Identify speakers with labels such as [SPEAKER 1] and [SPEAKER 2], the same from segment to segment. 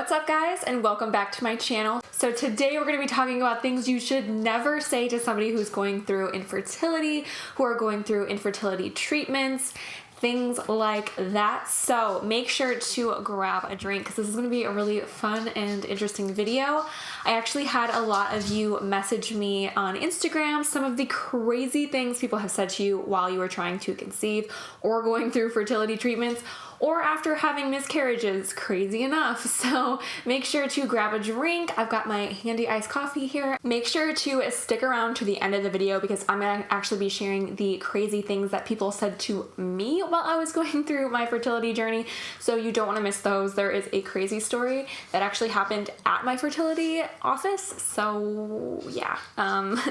[SPEAKER 1] What's up guys, and welcome back to my channel. So today we're going to be talking about things you should never say to somebody who's going through infertility, who are going through infertility treatments, things like that. So make sure to grab a drink because this is going to be a really fun and interesting video. I actually had a lot of you message me on Instagram some of the crazy things people have said to you while you were trying to conceive or going through fertility treatments or after having miscarriages, crazy enough. So make sure to grab a drink. I've got my handy iced coffee here. Make sure to stick around to the end of the video because I'm gonna actually be sharing the crazy things that people said to me while I was going through my fertility journey. So you don't wanna miss those. There is a crazy story that actually happened at my fertility office. So yeah,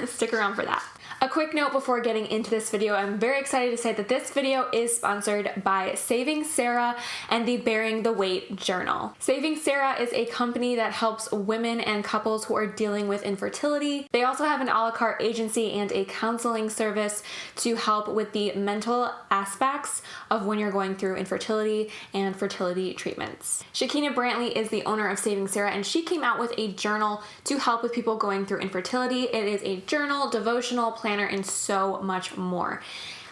[SPEAKER 1] stick around for that. A quick note before getting into this video, I'm very excited to say that this video is sponsored by Saving Sarah and the Bearing the Weight Journal. Saving Sarah is a company that helps women and couples who are dealing with infertility. They also have an a la carte agency and a counseling service to help with the mental aspects of when you're going through infertility and fertility treatments. Shakina Brantley is the owner of Saving Sarah, and she came out with a journal to help with people going through infertility. It is a journal, devotional, planner, and so much more.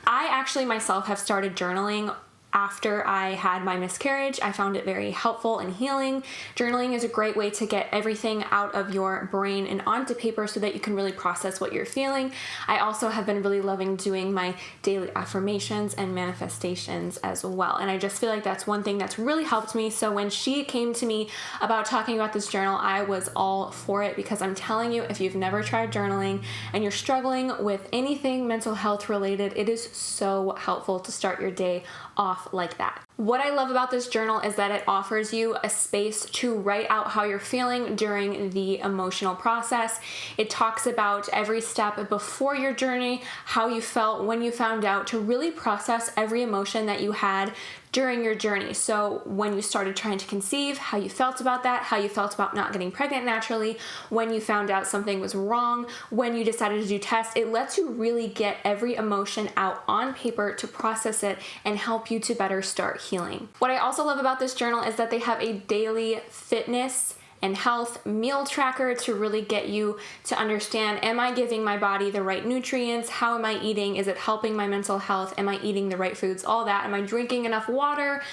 [SPEAKER 1] I actually myself have started journaling after I had my miscarriage. I found it very helpful and healing. Journaling is a great way to get everything out of your brain and onto paper so that you can really process what you're feeling. I also have been really loving doing my daily affirmations and manifestations as well. And I just feel like that's one thing that's really helped me. So when she came to me about talking about this journal, I was all for it because I'm telling you, if you've never tried journaling and you're struggling with anything mental health related, it is so helpful to start your day off like that. What I love about this journal is that it offers you a space to write out how you're feeling during the emotional process. It talks about every step before your journey, how you felt when you found out, to really process every emotion that you had during your journey. So when you started trying to conceive, how you felt about that, how you felt about not getting pregnant naturally, when you found out something was wrong, when you decided to do tests. It lets you really get every emotion out on paper to process it and help you to better start healing. What I also love about this journal is that they have a daily fitness and health meal tracker to really get you to understand, am I giving my body the right nutrients? How am I eating? Is it helping my mental health? Am I eating the right foods? All that. Am I drinking enough water?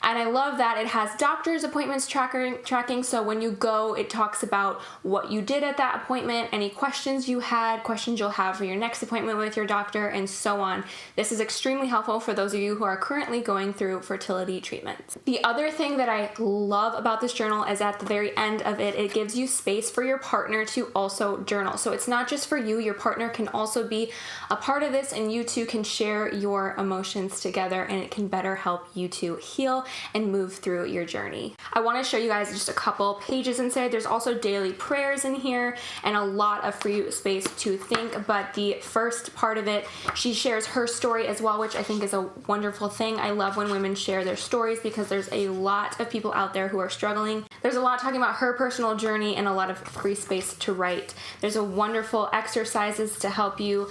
[SPEAKER 1] And I love that it has doctor's appointments tracking. So when you go, it talks about what you did at that appointment, any questions you had, questions you'll have for your next appointment with your doctor, and so on. This is extremely helpful for those of you who are currently going through fertility treatments. The other thing that I love about this journal is at the very end of it, it gives you space for your partner to also journal. So it's not just for you, your partner can also be a part of this, and you two can share your emotions together, and it can better help you to heal and move through your journey. I want to show you guys just a couple pages inside. There's also daily prayers in here and a lot of free space to think, but the first part of it, she shares her story as well, which I think is a wonderful thing. I love when women share their stories because there's a lot of people out there who are struggling. There's a lot talking about her personal journey and a lot of free space to write. There's a wonderful exercises to help you,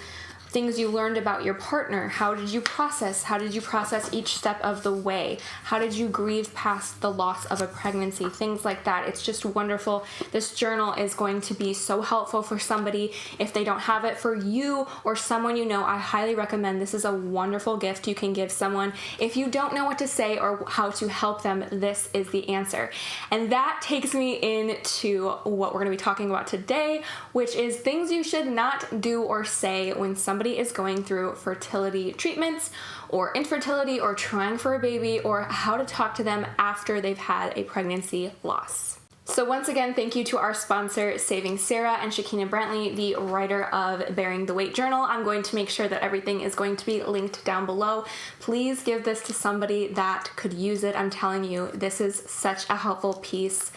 [SPEAKER 1] things you learned about your partner. How did you process? How did you process each step of the way? How did you grieve past the loss of a pregnancy? Things like that. It's just wonderful. This journal is going to be so helpful for somebody if they don't have it. For you or someone you know, I highly recommend. This is a wonderful gift you can give someone. If you don't know what to say or how to help them, this is the answer. And that takes me into what we're going to be talking about today, which is things you should not do or say when somebody is going through fertility treatments or infertility or trying for a baby, or how to talk to them after they've had a pregnancy loss. So once again, thank you to our sponsor, Saving Sarah, and Shakina Brantley, the writer of Bearing the Weight Journal. I'm going to make sure that everything is going to be linked down below. Please give this to somebody that could use it. I'm telling you, this is such a helpful piece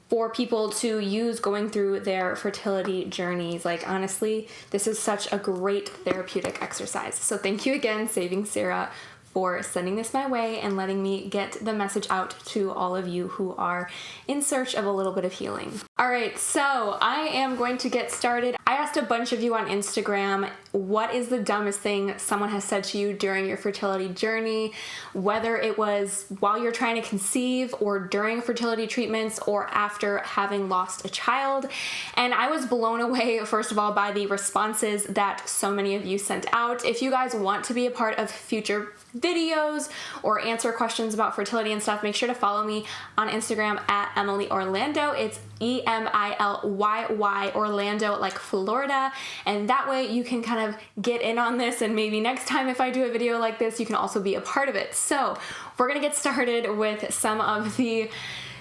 [SPEAKER 1] for people to use going through their fertility journeys. Like, honestly, this is such a great therapeutic exercise. So thank you again, Saving Sarah, for sending this my way and letting me get the message out to all of you who are in search of a little bit of healing. All right, so I am going to get started. I asked a bunch of you on Instagram, what is the dumbest thing someone has said to you during your fertility journey, whether it was while you're trying to conceive or during fertility treatments or after having lost a child. And I was blown away, first of all, by the responses that so many of you sent out. If you guys want to be a part of future videos or answer questions about fertility and stuff, make sure to follow me on Instagram at Emily Orlando. It's EMILYY Orlando, like Florida, and that way you can kind of get in on this, and maybe next time if I do a video like this, you can also be a part of it. So we're gonna get started with some of the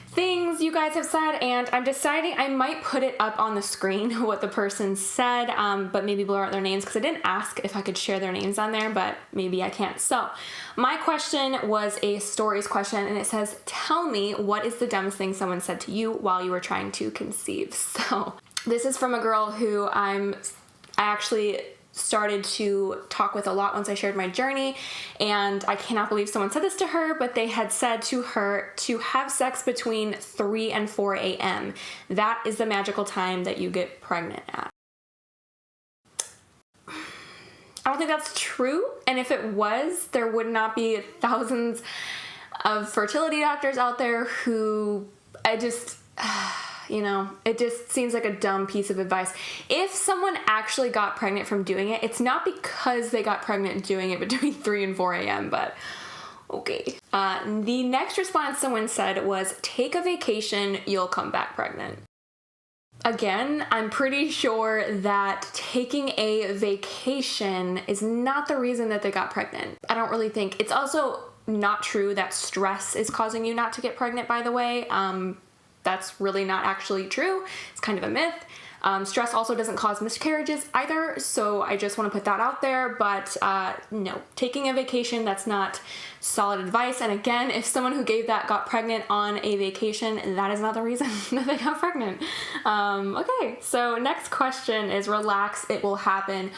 [SPEAKER 1] things you guys have said, and I'm deciding I might put it up on the screen what the person said, but maybe blur out their names because I didn't ask if I could share their names on there, but maybe I can't. So my question was a stories question, and it says, tell me what is the dumbest thing someone said to you while you were trying to conceive. So this is from a girl who I actually started to talk with a lot once I shared my journey, and I cannot believe someone said this to her, but they had said to her to have sex between 3 and 4 a.m. That is the magical time that you get pregnant at. I don't think that's true, and if it was, there would not be thousands of fertility doctors out there who it just seems like a dumb piece of advice. If someone actually got pregnant from doing it, it's not because they got pregnant doing it between 3 and 4 a.m., but okay. The next response someone said was, take a vacation, you'll come back pregnant. Again, I'm pretty sure that taking a vacation is not the reason that they got pregnant. I don't really think. It's also not true that stress is causing you not to get pregnant, by the way. That's really not actually true. It's kind of a myth. Stress also doesn't cause miscarriages either, so I just want to put that out there, but no, taking a vacation, that's not solid advice. And again, if someone who gave that got pregnant on a vacation, that is not the reason that they got pregnant. Okay, so next question is, relax, it will happen.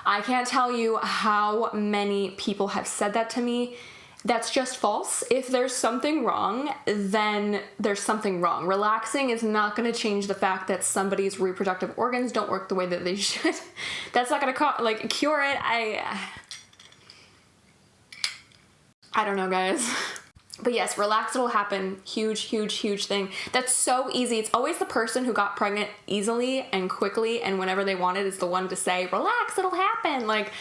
[SPEAKER 1] I can't tell you how many people have said that to me. That's just false. If there's something wrong, then there's something wrong. Relaxing is not going to change the fact that somebody's reproductive organs don't work the way that they should. That's not going to cure it. I don't know, guys. But yes, relax, it'll happen. Huge, huge, huge thing. That's so easy. It's always the person who got pregnant easily and quickly and whenever they wanted is the one to say, relax, it'll happen. Like,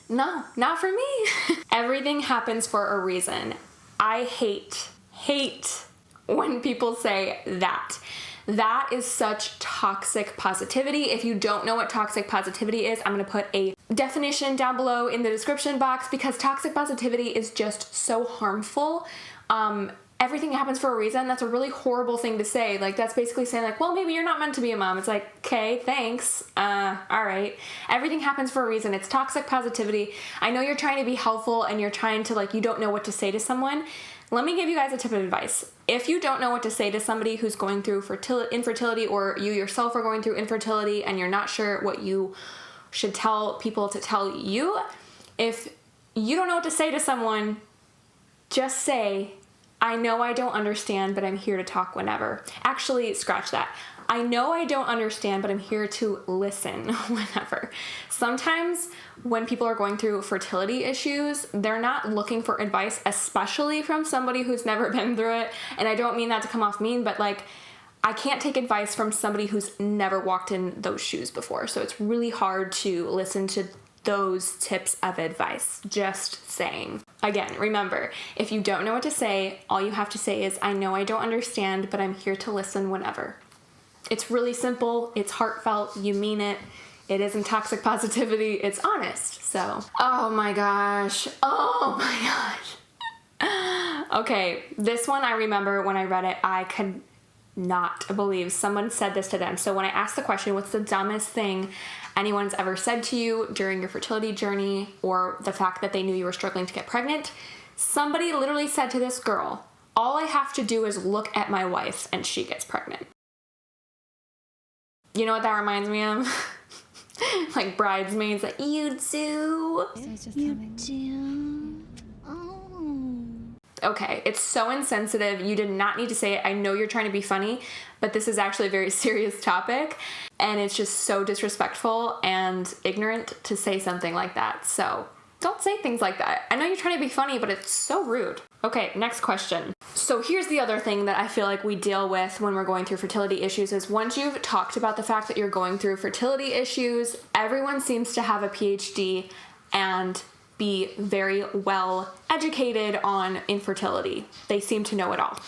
[SPEAKER 1] no, not for me. Everything happens for a reason. I hate when people say that. That is such toxic positivity. If you don't know what toxic positivity is, I'm going to put a definition down below in the description box, because toxic positivity is just so harmful. Everything happens for a reason. That's a really horrible thing to say. Like, that's basically saying like, well, maybe you're not meant to be a mom. It's like, okay, thanks. All right. Everything happens for a reason. It's toxic positivity. I know you're trying to be helpful and you're trying to you don't know what to say to someone. Let me give you guys a tip of advice. If you don't know what to say to somebody who's going through infertility, or you yourself are going through infertility and you're not sure what you should tell people to tell you, if you don't know what to say to someone, just say, I know I don't understand, but I'm here to talk whenever. Actually, scratch that. I know I don't understand, but I'm here to listen whenever. Sometimes when people are going through fertility issues, they're not looking for advice, especially from somebody who's never been through it. And I don't mean that to come off mean, but I can't take advice from somebody who's never walked in those shoes before. So it's really hard to listen to those tips of advice. Just saying. Again, remember, if you don't know what to say, all you have to say is, I know I don't understand, but I'm here to listen whenever. It's really simple. It's heartfelt. You mean it. It isn't toxic positivity. It's honest. So, oh my gosh. Okay, this one I remember when I read it, I could not believe someone said this to them. So when I asked the question, what's the dumbest thing anyone's ever said to you during your fertility journey, or the fact that they knew you were struggling to get pregnant, somebody literally said to this girl, all I have to do is look at my wife and she gets pregnant. You know what that reminds me of? Like Bridesmaids, like, you do. Okay, it's so insensitive. You did not need to say it. I know you're trying to be funny, but this is actually a very serious topic, and it's just so disrespectful and ignorant to say something like that. So don't say things like that. I know you're trying to be funny, but it's so rude. Okay, next question. So here's the other thing that I feel like we deal with when we're going through fertility issues is once you've talked about the fact that you're going through fertility issues, everyone seems to have a PhD and be very well educated on infertility. They seem to know it all.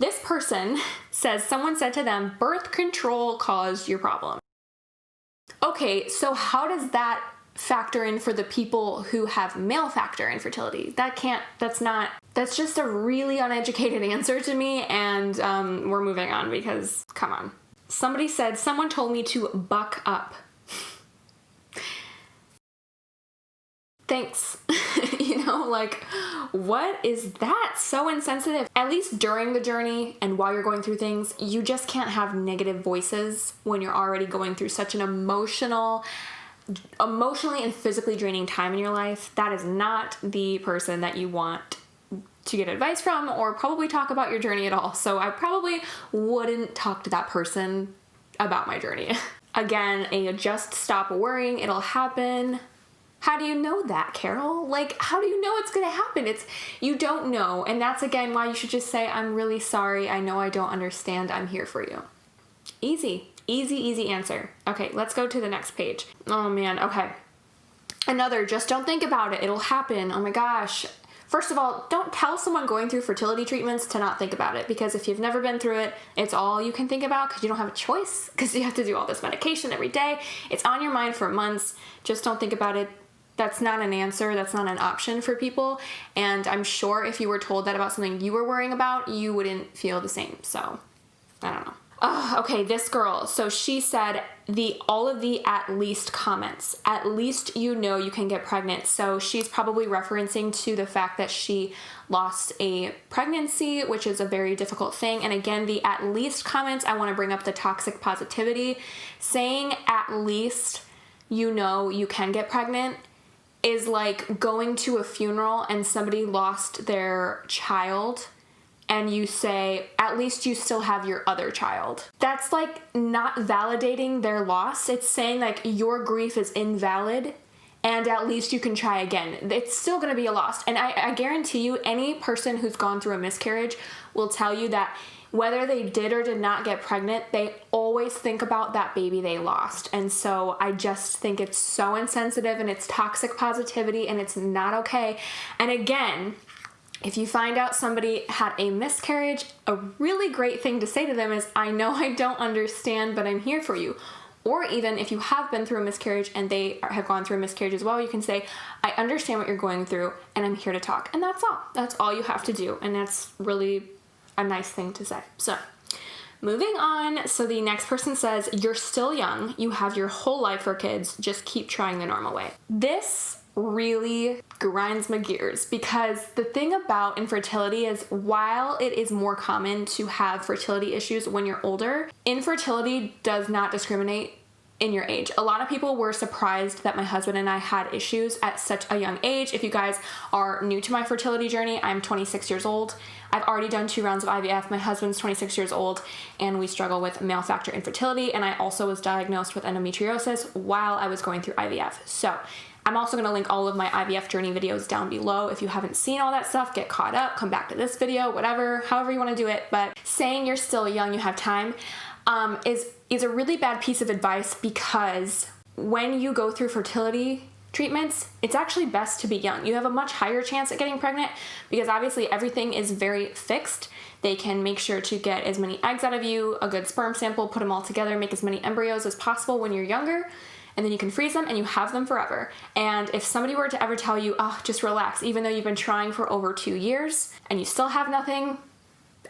[SPEAKER 1] This person says someone said to them, birth control caused your problem. Okay, so how does that factor in for the people who have male factor infertility? That's just a really uneducated answer to me, and we're moving on because, come on. Somebody said, someone told me to buck up. Thanks. What is that? So insensitive. At least during the journey and while you're going through things, you just can't have negative voices when you're already going through such an emotionally and physically draining time in your life. That is not the person that you want to get advice from or probably talk about your journey at all. So I probably wouldn't talk to that person about my journey. Again, just stop worrying. It'll happen. How do you know that, Carol? How do you know it's going to happen? You don't know. And that's, again, why you should just say, I'm really sorry. I know I don't understand. I'm here for you. Easy. Easy answer. Okay, let's go to the next page. Oh, man. Okay. Another, just don't think about it. It'll happen. Oh, my gosh. First of all, don't tell someone going through fertility treatments to not think about it, because if you've never been through it, it's all you can think about because you don't have a choice, because you have to do all this medication every day. It's on your mind for months. Just don't think about it. That's not an answer. That's not an option for people. And I'm sure if you were told that about something you were worrying about, you wouldn't feel the same. So, I don't know. Okay, this girl. So she said all of the at least comments. At least you know you can get pregnant. So she's probably referencing to the fact that she lost a pregnancy, which is a very difficult thing. And again, the at least comments, I want to bring up the toxic positivity. Saying at least you know you can get pregnant is like going to a funeral and somebody lost their child and you say, at least you still have your other child. That's not validating their loss. It's saying your grief is invalid and at least you can try again. It's still gonna be a loss. And I guarantee you, any person who's gone through a miscarriage will tell you that whether they did or did not get pregnant, they always think about that baby they lost. And so I just think it's so insensitive and it's toxic positivity and it's not okay. And again, if you find out somebody had a miscarriage, a really great thing to say to them is, I know I don't understand, but I'm here for you. Or even if you have been through a miscarriage and they have gone through a miscarriage as well, you can say, I understand what you're going through and I'm here to talk. And that's all. That's all you have to do. And that's really a nice thing to say. So moving on. So the next person says, you're still young. You have your whole life for kids. Just keep trying the normal way. This really grinds my gears because the thing about infertility is while it is more common to have fertility issues when you're older, infertility does not discriminate in your age. A lot of people were surprised that my husband and I had issues at such a young age. If you guys are new to my fertility journey, I'm 26 years old. I've already done 2 rounds of IVF. My husband's 26 years old and we struggle with male factor infertility. And I also was diagnosed with endometriosis while I was going through IVF. So I'm also going to link all of my IVF journey videos down below. If you haven't seen all that stuff, get caught up, come back to this video, whatever, however you want to do it. But saying you're still young, you have time, is a really bad piece of advice because when you go through fertility treatments, it's actually best to be young. You have a much higher chance at getting pregnant because obviously everything is very fixed. They can make sure to get as many eggs out of you, a good sperm sample, put them all together, make as many embryos as possible when you're younger, and then you can freeze them and you have them forever. And if somebody were to ever tell you, oh, just relax, even though you've been trying for over 2 years and you still have nothing,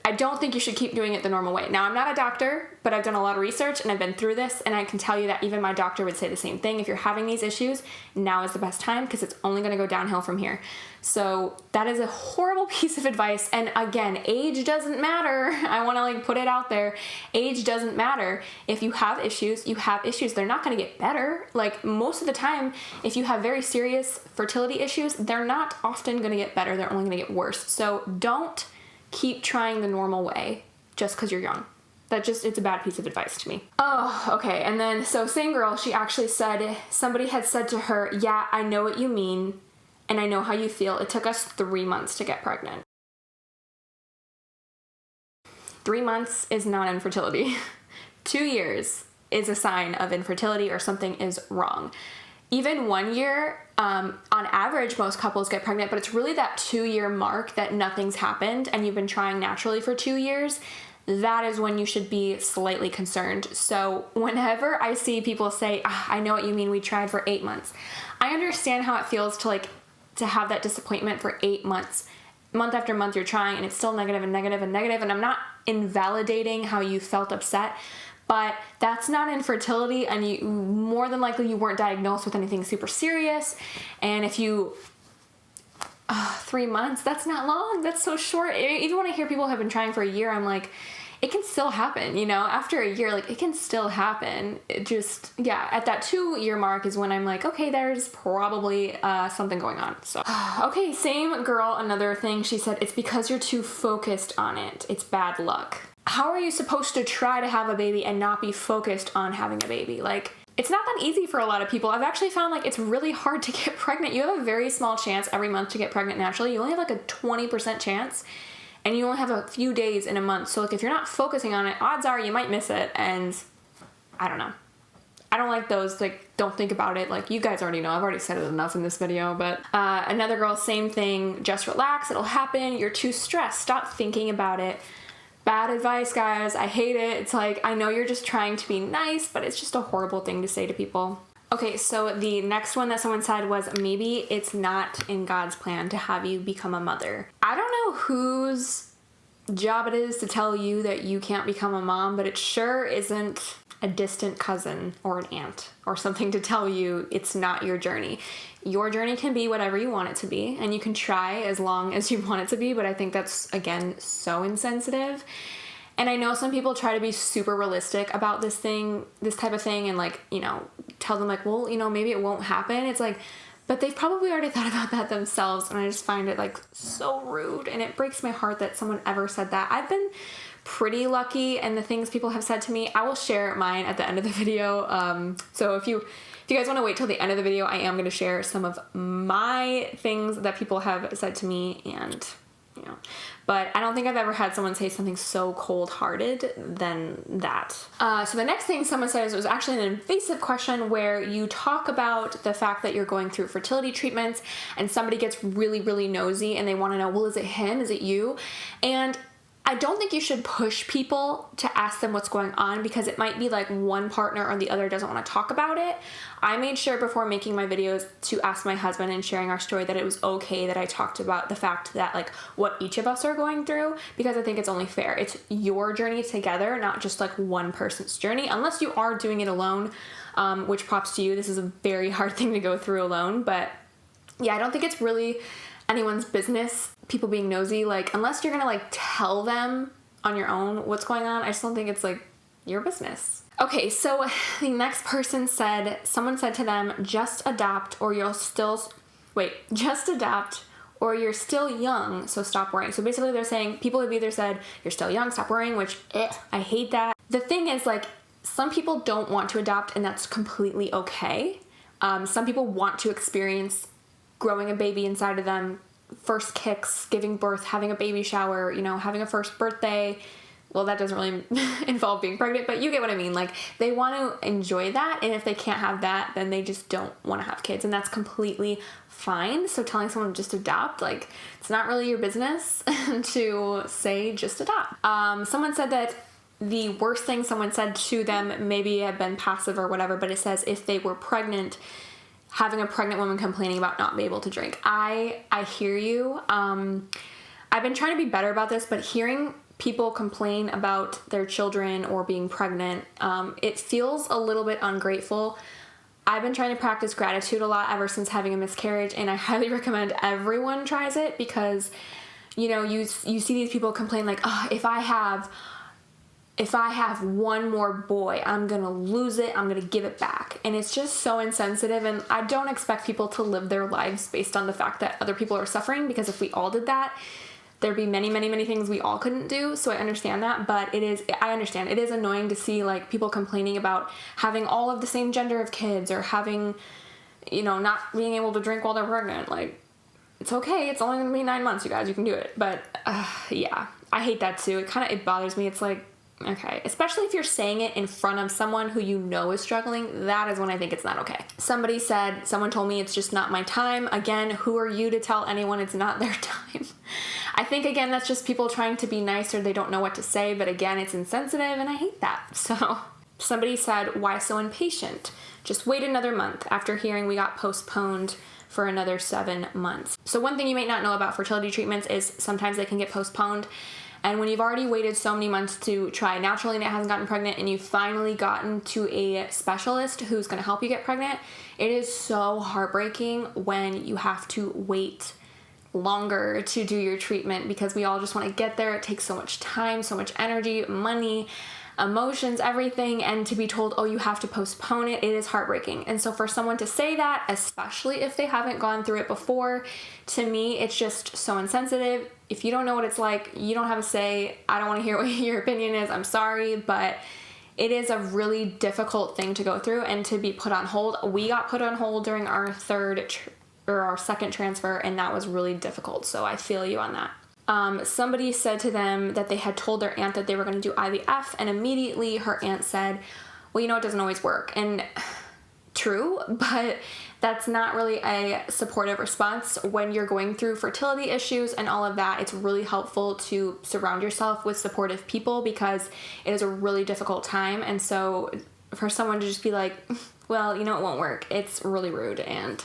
[SPEAKER 1] I don't think you should keep doing it the normal way. Now, I'm not a doctor, but I've done a lot of research and I've been through this, and I can tell you that even my doctor would say the same thing. If you're having these issues, now is the best time because it's only going to go downhill from here. So that is a horrible piece of advice. And again, age doesn't matter. I want to like put it out there. Age doesn't matter. If you have issues, you have issues. They're not going to get better. Like most of the time, if you have very serious fertility issues, they're not often going to get better. They're only going to get worse. So don't keep trying the normal way just because you're young. It's a bad piece of advice to me. Oh, okay. And then, so same girl, she actually said, somebody had said to her, yeah, I know what you mean, and I know how you feel. It took us 3 months to get pregnant. 3 months is not infertility. 2 years is a sign of infertility or something is wrong. Even 1 year, on average, most couples get pregnant, but it's really that 2-year mark that nothing's happened and you've been trying naturally for 2 years. That is when you should be slightly concerned. So whenever I see people say, I know what you mean, we tried for 8 months. I understand how it feels to have that disappointment for 8 months. Month after month you're trying and it's still negative and negative and negative. And I'm not invalidating how you felt upset, but that's not infertility, and you more than likely you weren't diagnosed with anything super serious. And if you 3 months, that's not long. That's so short. Even when I hear people have been trying for a year, I'm like, it can still happen, you know, after a year, like it can still happen. It just, yeah, at that 2-year mark is when I'm like, okay, there's probably something going on. So, okay, same girl, another thing she said, it's because you're too focused on it. It's bad luck. How are you supposed to try to have a baby and not be focused on having a baby? Like, it's not that easy for a lot of people. I've actually found like it's really hard to get pregnant. You have a very small chance every month to get pregnant naturally. You only have like a 20% chance, and you only have a few days in a month. So like if you're not focusing on it, odds are you might miss it. And I don't know. I don't like those, like, don't think about it. Like, you guys already know. I've already said it enough in this video. But another girl, same thing. Just relax. It'll happen. You're too stressed. Stop thinking about it. Bad advice, guys. I hate it. It's like, I know you're just trying to be nice, but it's just a horrible thing to say to people. Okay, so the next one that someone said was, maybe it's not in God's plan to have you become a mother. I don't know whose job it is to tell you that you can't become a mom, but it sure isn't a distant cousin or an aunt or something to tell you it's not your journey. Your journey can be whatever you want it to be, and you can try as long as you want it to be, but I think that's, again, so insensitive. And I know some people try to be super realistic about this type of thing, and like, you know, tell them like, well, you know, maybe it won't happen. It's like, but they've probably already thought about that themselves, and I just find it like so rude, and it breaks my heart that someone ever said that. I've been pretty lucky, and the things people have said to me, I will share mine at the end of the video. So if you guys want to wait till the end of the video, I am going to share some of my things that people have said to me, and you know, but I don't think I've ever had someone say something so cold-hearted than that. So the next thing someone says was actually an invasive question where you talk about the fact that you're going through fertility treatments, and somebody gets really, really nosy and they want to know, well, is it him? Is it you? And I don't think you should push people to ask them what's going on, because it might be like one partner or the other doesn't want to talk about it. I made sure before making my videos to ask my husband and sharing our story that it was okay that I talked about the fact that like what each of us are going through, because I think it's only fair. It's your journey together, not just like one person's journey, unless you are doing it alone, which props to you. This is a very hard thing to go through alone, but yeah, I don't think it's really anyone's business, people being nosy, like, unless you're gonna like tell them on your own what's going on, I just don't think it's like your business. Okay, so the next person said, someone said to them, just adopt or you're still young, so stop worrying. So basically they're saying, people have either said, you're still young, stop worrying, which, I hate that. The thing is, like, some people don't want to adopt, and that's completely okay. Some people want to experience growing a baby inside of them, first kicks, giving birth, having a baby shower, you know, having a first birthday. Well, that doesn't really involve being pregnant, but you get what I mean. Like, they want to enjoy that, and if they can't have that, then they just don't want to have kids, and that's completely fine. So telling someone to just adopt, like, it's not really your business to say just adopt. Someone said that the worst thing someone said to them maybe had been passive or whatever, but it says if they were pregnant, having a pregnant woman complaining about not being able to drink. I hear you. I've been trying to be better about this, but hearing people complain about their children or being pregnant, it feels a little bit ungrateful. I've been trying to practice gratitude a lot ever since having a miscarriage, and I highly recommend everyone tries it because, you know, you see these people complain like, oh, if I have one more boy, I'm gonna lose it, I'm gonna give it back. And it's just so insensitive, and I don't expect people to live their lives based on the fact that other people are suffering, because if we all did that, there'd be many, many, many things we all couldn't do. So I understand that, but I understand it is annoying to see like people complaining about having all of the same gender of kids, or having, you know, not being able to drink while they're pregnant. Like, it's okay, it's only gonna be 9 months, you guys, you can do it. But yeah, I hate that too. It bothers me. It's like, okay, especially if you're saying it in front of someone who you know is struggling, that is when I think it's not okay. Someone told me it's just not my time. Again, who are you to tell anyone it's not their time? I think, again, that's just people trying to be nice, or they don't know what to say, but again, it's insensitive, and I hate that. So somebody said, why so impatient? Just wait another month. After hearing we got postponed for another 7 months. So one thing you might not know about fertility treatments is sometimes they can get postponed. And when you've already waited so many months to try naturally and it hasn't gotten pregnant, and you've finally gotten to a specialist who's going to help you get pregnant, it is so heartbreaking when you have to wait longer to do your treatment, because we all just want to get there. It takes so much time, so much energy, money, emotions, everything, and to be told, oh, you have to postpone it, it is heartbreaking. And so for someone to say that, especially if they haven't gone through it before, to me, it's just so insensitive. If you don't know what it's like, you don't have a say. I don't want to hear what your opinion is. I'm sorry, but it is a really difficult thing to go through and to be put on hold. We got put on hold during our second transfer, and that was really difficult. So I feel you on that. Somebody said to them that they had told their aunt that they were going to do IVF, and immediately her aunt said, well, you know, it doesn't always work. And true, but that's not really a supportive response. When you're going through fertility issues and all of that, it's really helpful to surround yourself with supportive people, because it is a really difficult time. And so for someone to just be like, well, you know, it won't work, it's really rude. And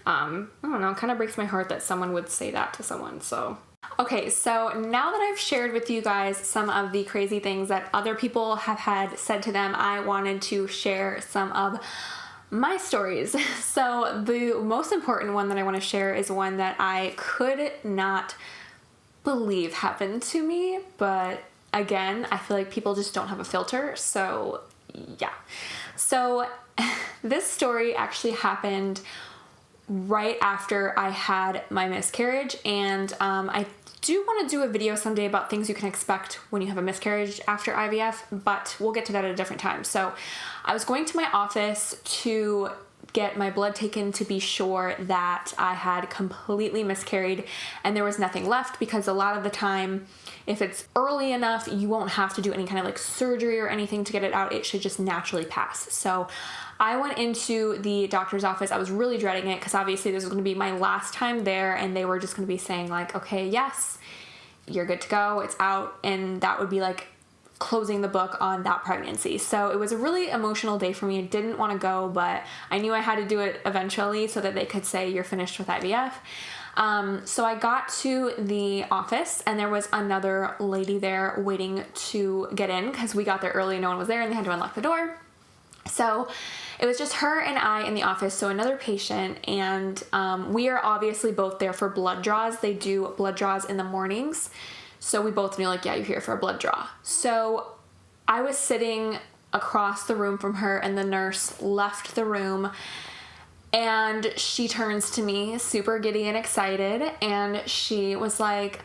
[SPEAKER 1] I don't know, it kind of breaks my heart that someone would say that to someone. So okay, so now that I've shared with you guys some of the crazy things that other people have had said to them, I wanted to share some of my stories. So the most important one that I want to share is one that I could not believe happened to me, but again, I feel like people just don't have a filter, so yeah. So this story actually happened right after I had my miscarriage, and I do want to do a video someday about things you can expect when you have a miscarriage after IVF, but we'll get to that at a different time. So I was going to my office to get my blood taken to be sure that I had completely miscarried and there was nothing left, because a lot of the time, if it's early enough, you won't have to do any kind of like surgery or anything to get it out. It should just naturally pass. So I went into the doctor's office. I was really dreading it, because obviously this was going to be my last time there, and they were just going to be saying like, okay, yes, you're good to go, it's out, and that would be like closing the book on that pregnancy. So it was a really emotional day for me. I didn't want to go, but I knew I had to do it eventually so that they could say you're finished with IVF. So I got to the office, and there was another lady there waiting to get in, because we got there early and no one was there, and they had to unlock the door. So it was just her and I in the office, so another patient, and we are obviously both there for blood draws. They do blood draws in the mornings, so we both knew like, yeah, you're here for a blood draw. So I was sitting across the room from her, and the nurse left the room, and she turns to me super giddy and excited, and she was like,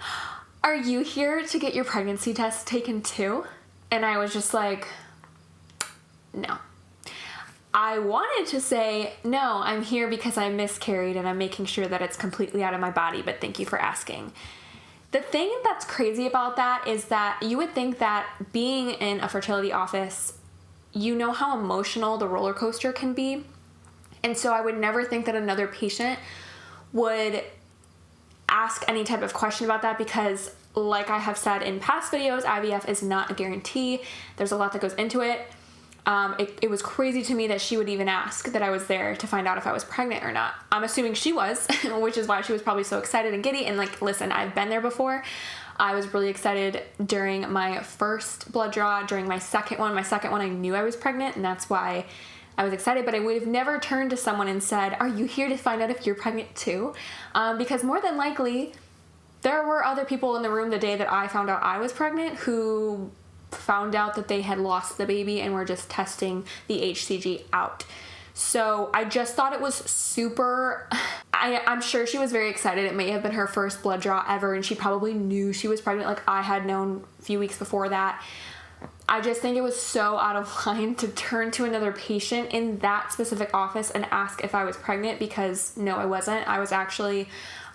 [SPEAKER 1] are you here to get your pregnancy test taken too? And I was just like, no. I wanted to say, no, I'm here because I miscarried and I'm making sure that it's completely out of my body, but thank you for asking. The thing that's crazy about that is that you would think that being in a fertility office, you know how emotional the roller coaster can be. And so I would never think that another patient would ask any type of question about that, because like I have said in past videos, IVF is not a guarantee. There's a lot that goes into it. It was crazy to me that she would even ask that I was there to find out if I was pregnant or not. I'm assuming she was, which is why she was probably so excited and giddy. And like, listen, I've been there before. I was really excited during my first blood draw. During my second one, I knew I was pregnant, and that's why I was excited, but I would have never turned to someone and said, are you here to find out if you're pregnant too? Because more than likely, there were other people in the room the day that I found out I was pregnant who found out that they had lost the baby and were just testing the HCG out. So I just thought it was super, I'm sure she was very excited. It may have been her first blood draw ever, and she probably knew she was pregnant like I had known a few weeks before that. I just think it was so out of line to turn to another patient in that specific office and ask if I was pregnant, because no, I wasn't. I was actually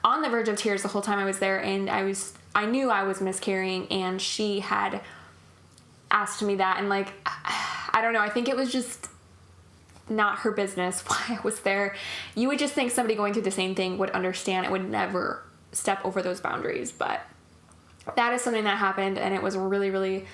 [SPEAKER 1] on the verge of tears the whole time I was there, and I knew I was miscarrying, and she had asked me that, and like, I don't know, I think it was just not her business why I was there. You would just think somebody going through the same thing would understand. It would never step over those boundaries, but that is something that happened, and it was really, really,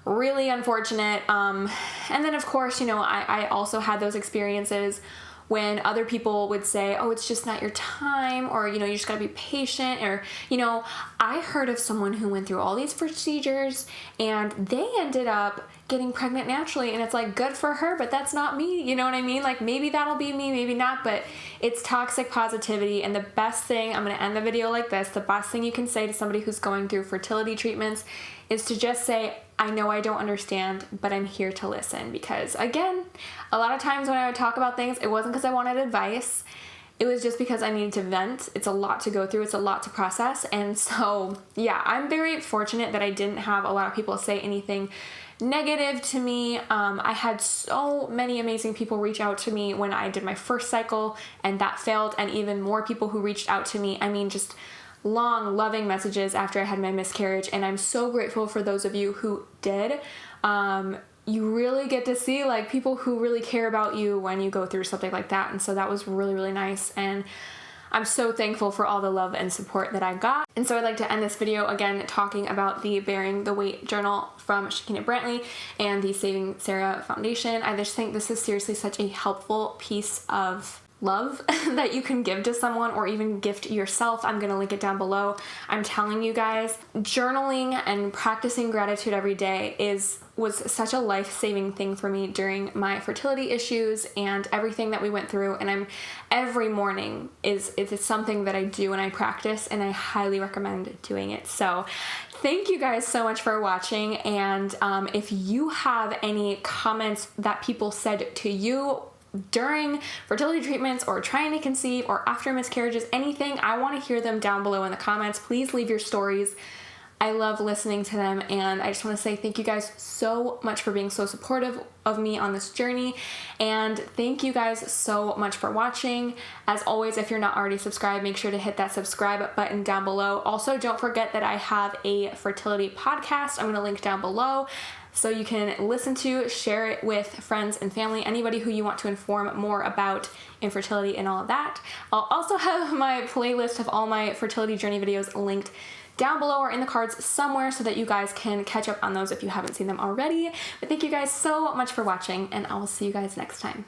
[SPEAKER 1] really unfortunate. And then of course, you know, I also had those experiences when other people would say, oh, it's just not your time, or, you know, you just gotta be patient, or, you know, I heard of someone who went through all these procedures and they ended up getting pregnant naturally, and it's like, good for her, but that's not me, you know what I mean? Like, maybe that'll be me, maybe not, but it's toxic positivity. And the best thing, I'm gonna end the video like this, the best thing you can say to somebody who's going through fertility treatments is to just say, I know I don't understand, but I'm here to listen. Because again, a lot of times when I would talk about things, it wasn't because I wanted advice. It was just because I needed to vent. It's a lot to go through. It's a lot to process. And so, yeah, I'm very fortunate that I didn't have a lot of people say anything negative to me. I had so many amazing people reach out to me when I did my first cycle and that failed, and even more people who reached out to me. I mean, just long, loving messages after I had my miscarriage, and I'm so grateful for those of you who did. You really get to see like people who really care about you when you go through something like that, and so that was really, really nice, and I'm so thankful for all the love and support that I got. And so I'd like to end this video again talking about the Bearing the Weight journal from Shakina Brantley and the Saving Sarah Foundation. I just think this is seriously such a helpful piece of love that you can give to someone, or even gift yourself. I'm going to link it down below. I'm telling you guys, journaling and practicing gratitude every day was such a life-saving thing for me during my fertility issues and everything that we went through. And every morning is something that I do and I practice, and I highly recommend doing it. So thank you guys so much for watching. And if you have any comments that people said to you during fertility treatments or trying to conceive or after miscarriages, anything, I want to hear them down below in the comments. Please leave your stories. I love listening to them, and I just want to say thank you guys so much for being so supportive of me on this journey, and thank you guys so much for watching. As always, if you're not already subscribed, make sure to hit that subscribe button down below. Also, don't forget that I have a fertility podcast. I'm going to link down below, so you can listen to, share it with friends and family, anybody who you want to inform more about infertility and all of that. I'll also have my playlist of all my fertility journey videos linked down below or in the cards somewhere, so that you guys can catch up on those if you haven't seen them already. But thank you guys so much for watching, and I will see you guys next time.